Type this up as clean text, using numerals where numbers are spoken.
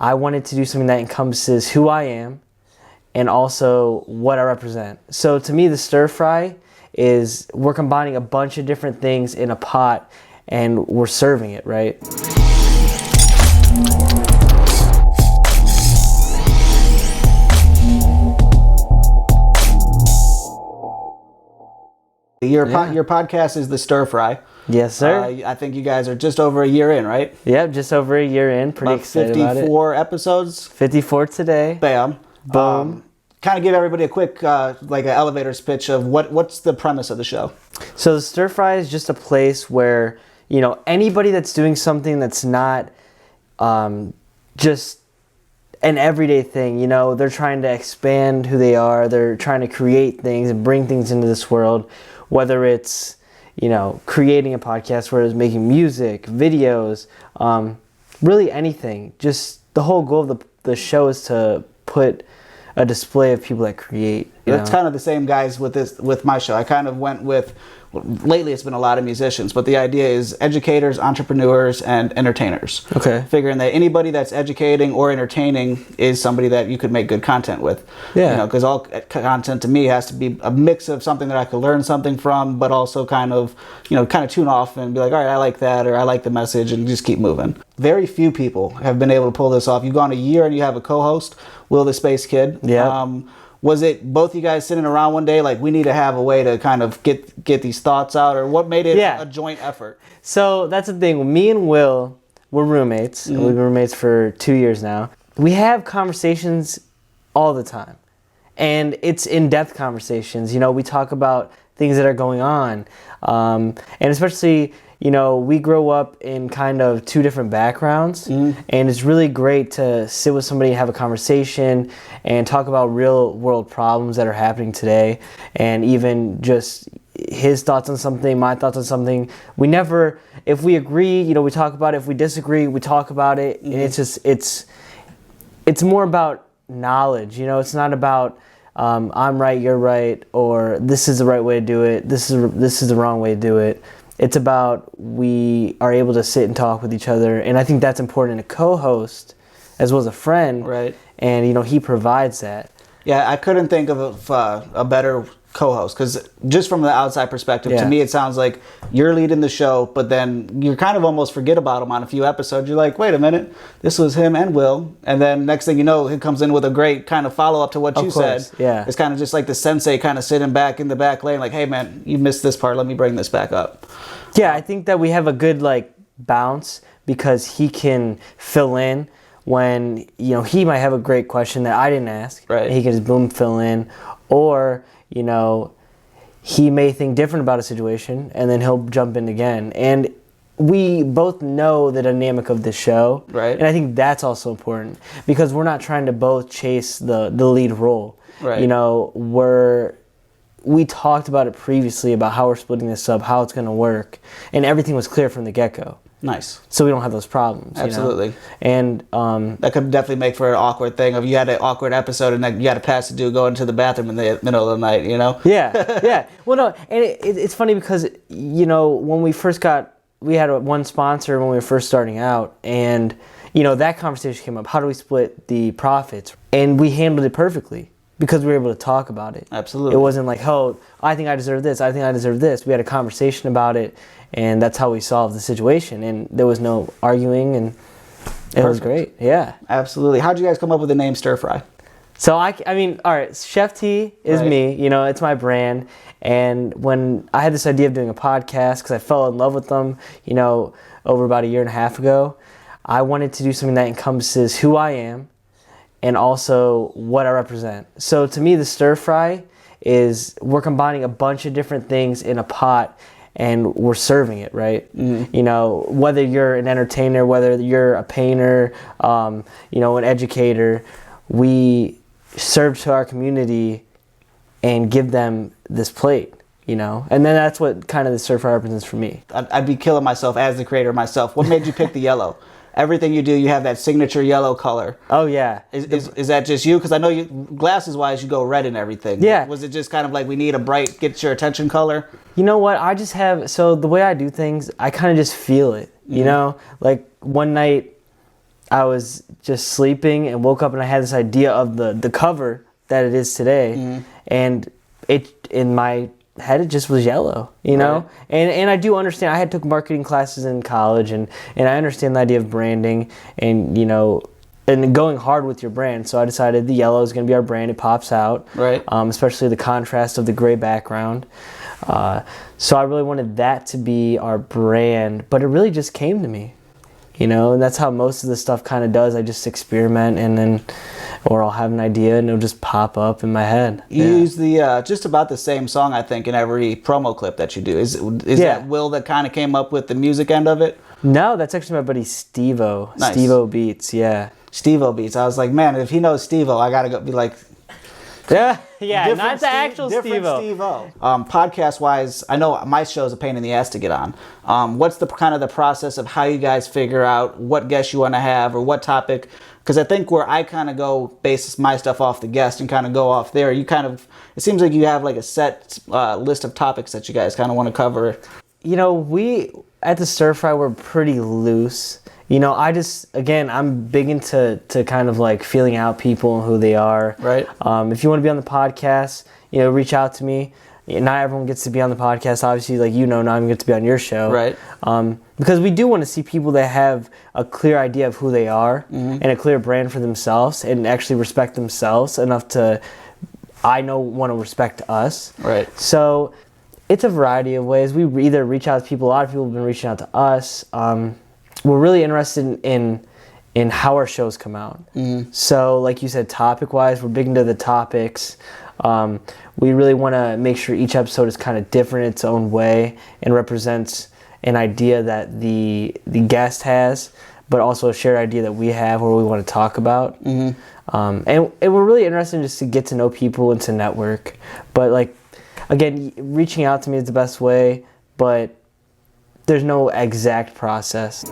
I wanted to do something that encompasses who I am and also what I represent. So to me, the stir fry is we're combining a bunch of different things in a pot and we're serving it, right? Your podcast is the Stir Fry. Yes, sir. I think you guys are just over a year in, right? Yep, just over a year in. Pretty excited about it. 54 episodes. 54 today. Bam. Boom. Kind of give everybody a quick, like an elevator's pitch of what's the premise of the show. So the Stir Fry is just a place where, anybody that's doing something that's not just an everyday thing, they're trying to expand who they are. They're trying to create things and bring things into this world, whether it's, creating a podcast, whether it's making music, videos, really anything. Just the whole goal of the show is to put a display of people that create. That's kind of the same guys with my show. I kind of went with, lately it's been a lot of musicians, but the idea is educators, entrepreneurs, and entertainers. Okay. Figuring that anybody that's educating or entertaining is somebody that you could make good content with. Yeah. Because all content to me has to be a mix of something that I could learn something from, but also kind of tune off and be like, all right, I like that, or I like the message, and just keep moving. Very few people have been able to pull this off. You've gone a year and you have a co-host, Will the Space Kid. Yeah. Was it both you guys sitting around one day like, we need to have a way to kind of get these thoughts out, or what made it a joint effort? So that's the thing. Me and Will, we're roommates. Mm-hmm. And we've been roommates for 2 years now. We have conversations all the time. And it's in-depth conversations. We talk about things that are going on. And especially, we grow up in kind of two different backgrounds. Mm-hmm. And it's really great to sit with somebody, have a conversation, and talk about real world problems that are happening today. And even just his thoughts on something, my thoughts on something. We never, if we agree, we talk about it. If we disagree, we talk about it. Mm-hmm. And it's just, it's more about knowledge. It's not about I'm right, you're right, or this is the right way to do it, this is the wrong way to do it. It's about we are able to sit and talk with each other, and I think that's important in a co-host as well as a friend. Right. And he provides that. Yeah, I couldn't think of a better co-host, because just from the outside perspective, to me it sounds like you're leading the show, but then you kind of almost forget about him on a few episodes. You're like, wait a minute, this was him and Will, and then next thing you know, he comes in with a great kind of follow-up to what you said. Yeah, it's kind of just like the sensei kind of sitting back in the back lane, like, hey man, you missed this part, let me bring this back up. Yeah, I think that we have a good bounce, because he can fill in when he might have a great question that I didn't ask. Right. And he can just boom fill in, or he may think different about a situation, and then he'll jump in again. And we both know the dynamic of the show. Right. And I think that's also important, because we're not trying to both chase the lead role. Right. We talked about it previously about how we're splitting this up, how it's going to work, and everything was clear from the get-go. Nice. So we don't have those problems. Absolutely. And that could definitely make for an awkward thing if you had an awkward episode and then you had a pass to do going to the bathroom in the middle of the night, Yeah, yeah. Well, no, and it's funny because, when we first we had one sponsor when we were first starting out, and, that conversation came up. How do we split the profits? And we handled it perfectly, because we were able to talk about it. Absolutely. It wasn't like, oh, I think I deserve this, I think I deserve this. We had a conversation about it, and that's how we solved the situation. And there was no arguing, and it was great. Yeah. Absolutely. How'd you guys come up with the name Stir Fry? So, all right, Chef T is me. It's my brand. And when I had this idea of doing a podcast, because I fell in love with them, over about a year and a half ago, I wanted to do something that encompasses who I am and also what I represent. So to me, the stir fry is we're combining a bunch of different things in a pot and we're serving it, right? Mm-hmm. Whether you're an entertainer, whether you're a painter, an educator, we serve to our community and give them this plate, and then that's what kind of the stir fry represents for me. I'd be killing myself as the creator myself. What made you pick the yellow? Everything you do, you have that signature yellow color. Oh, yeah. Is that just you? Because I know you, glasses-wise, you go red and everything. Yeah. Was it just kind of like we need a bright, get your attention color? You know what? I just have, so the way I do things, I kind of just feel it, Like one night, I was just sleeping and woke up and I had this idea of the cover that it is today, and it in my head it just was yellow, you know. Right. And I do understand. I had took marketing classes in college, and I understand the idea of branding and and going hard with your brand. So I decided the yellow is going to be our brand. It pops out, right? Especially the contrast of the gray background. So I really wanted that to be our brand, but it really just came to me. And that's how most of the stuff kind of does. I just experiment, and then, or I'll have an idea and it'll just pop up in my head. You use the just about the same song, I think, in every promo clip that you do. Is that Will that kind of came up with the music end of it? No, that's actually my buddy Steve-O. Nice. Steve-O Beats, yeah. Steve-O Beats. I was like, man, if he knows Steve-O, I gotta go be like. Yeah, not the actual Steve-O. Podcast-wise, I know my show's a pain in the ass to get on. What's the kind of the process of how you guys figure out what guests you want to have or what topic? Because I think where I kind of go base my stuff off the guest and kind of go off there, you kind of, it seems like you have like a set list of topics that you guys kind of want to cover. We, at the Stir Fry, we're pretty loose. I'm big into kind of like feeling out people and who they are. Right. If you want to be on the podcast, reach out to me. Not everyone gets to be on the podcast. Obviously, not everyone gets to be on your show. Right. Because we do want to see people that have a clear idea of who they are and a clear brand for themselves and actually respect themselves enough to, want to respect us. Right. So it's a variety of ways. We either reach out to people. A lot of people have been reaching out to us. We're really interested in how our shows come out. So, like you said, topic-wise, we're big into the topics. We really want to make sure each episode is kind of different in its own way and represents an idea that the guest has, but also a shared idea that we have or we want to talk about. And we're really interested just to get to know people and to network. But, again, reaching out to me is the best way, but there's no exact process.